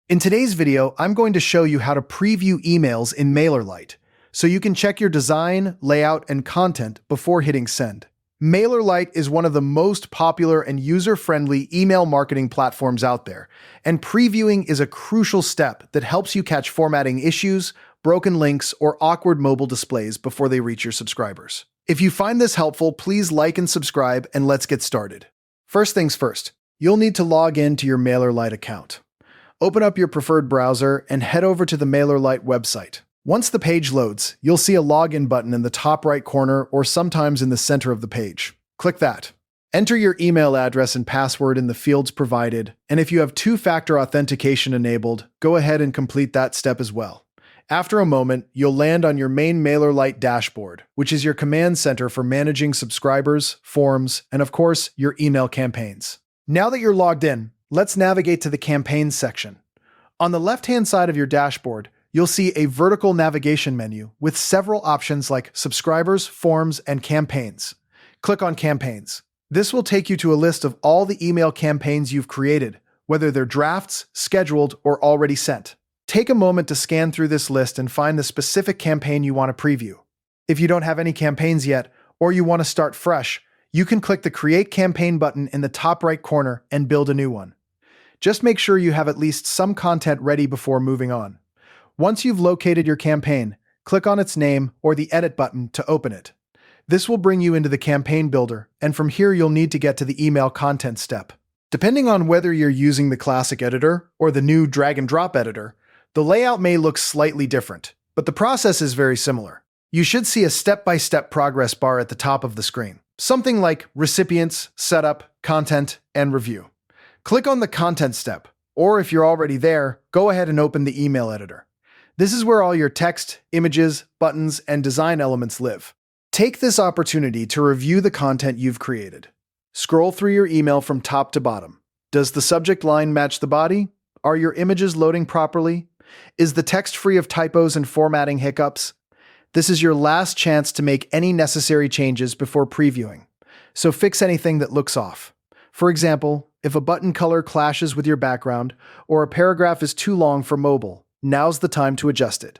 In today's video, I'm going to show you how to preview emails in MailerLite, so you can check your design, layout, and content before hitting send. MailerLite is one of the most popular and user-friendly email marketing platforms out there, and previewing is a crucial step that helps you catch formatting issues, broken links, or awkward mobile displays before they reach your subscribers. If you find this helpful, please like and subscribe, and let's get started. First things first, you'll need to log in to your MailerLite account. Open up your preferred browser and head over to the MailerLite website. Once the page loads, you'll see a login button in the top right corner or sometimes in the center of the page. Click that. Enter your email address and password in the fields provided, and if you have two-factor authentication enabled, go ahead and complete that step as well. After a moment, you'll land on your main MailerLite dashboard, which is your command center for managing subscribers, forms, and of course, your email campaigns. Now that you're logged in, let's navigate to the Campaigns section. On the left-hand side of your dashboard, you'll see a vertical navigation menu with several options like Subscribers, Forms, and Campaigns. Click on Campaigns. This will take you to a list of all the email campaigns you've created, whether they're drafts, scheduled, or already sent. Take a moment to scan through this list and find the specific campaign you want to preview. If you don't have any campaigns yet, or you want to start fresh, you can click the Create Campaign button in the top right corner and build a new one. Just make sure you have at least some content ready before moving on. Once you've located your campaign, click on its name or the Edit button to open it. This will bring you into the Campaign Builder, and from here you'll need to get to the email content step. Depending on whether you're using the classic editor or the new drag-and-drop editor, the layout may look slightly different, but the process is very similar. You should see a step-by-step progress bar at the top of the screen. Something like Recipients, Setup, Content, and Review. Click on the Content step, or if you're already there, go ahead and open the email editor. This is where all your text, images, buttons, and design elements live. Take this opportunity to review the content you've created. Scroll through your email from top to bottom. Does the subject line match the body? Are your images loading properly? Is the text free of typos and formatting hiccups? This is your last chance to make any necessary changes before previewing, so fix anything that looks off. For example, if a button color clashes with your background, or a paragraph is too long for mobile, now's the time to adjust it.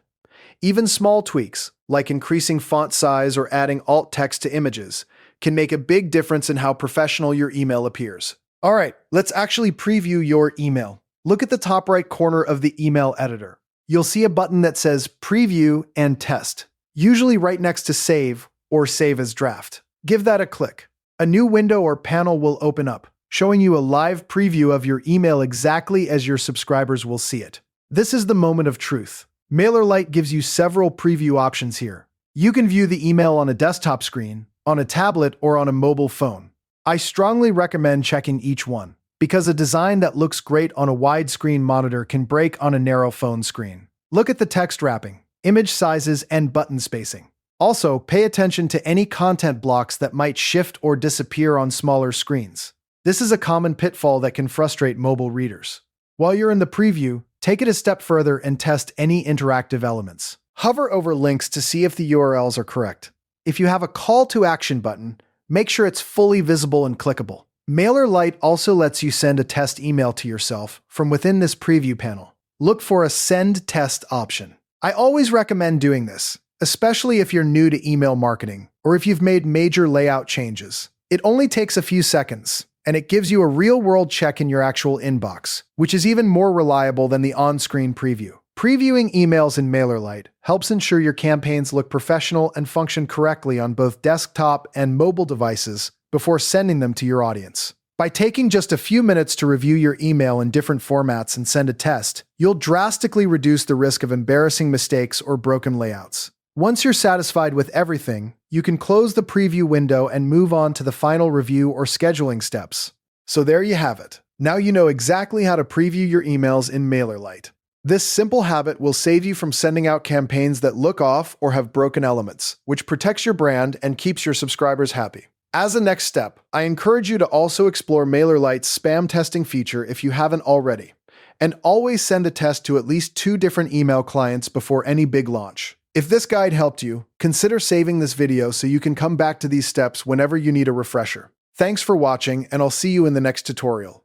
Even small tweaks, like increasing font size or adding alt text to images, can make a big difference in how professional your email appears. Alright, let's actually preview your email. Look at the top right corner of the email editor. You'll see a button that says Preview and Test, usually right next to Save or Save as Draft. Give that a click. A new window or panel will open up, showing you a live preview of your email exactly as your subscribers will see it. This is the moment of truth. MailerLite gives you several preview options here. You can view the email on a desktop screen, on a tablet, or on a mobile phone. I strongly recommend checking each one, because a design that looks great on a widescreen monitor can break on a narrow phone screen. Look at the text wrapping, image sizes, and button spacing. Also, pay attention to any content blocks that might shift or disappear on smaller screens. This is a common pitfall that can frustrate mobile readers. While you're in the preview, take it a step further and test any interactive elements. Hover over links to see if the URLs are correct. If you have a call to action button, make sure it's fully visible and clickable. MailerLite also lets you send a test email to yourself from within this preview panel. Look for a Send Test option. I always recommend doing this, especially if you're new to email marketing or if you've made major layout changes. It only takes a few seconds, and it gives you a real-world check in your actual inbox, which is even more reliable than the on-screen preview. Previewing emails in MailerLite helps ensure your campaigns look professional and function correctly on both desktop and mobile devices before sending them to your audience. By taking just a few minutes to review your email in different formats and send a test, you'll drastically reduce the risk of embarrassing mistakes or broken layouts. Once you're satisfied with everything, you can close the preview window and move on to the final review or scheduling steps. So there you have it. Now you know exactly how to preview your emails in MailerLite. This simple habit will save you from sending out campaigns that look off or have broken elements, which protects your brand and keeps your subscribers happy. As a next step, I encourage you to also explore MailerLite's spam testing feature if you haven't already, and always send a test to at least 2 different email clients before any big launch. If this guide helped you, consider saving this video so you can come back to these steps whenever you need a refresher. Thanks for watching, and I'll see you in the next tutorial.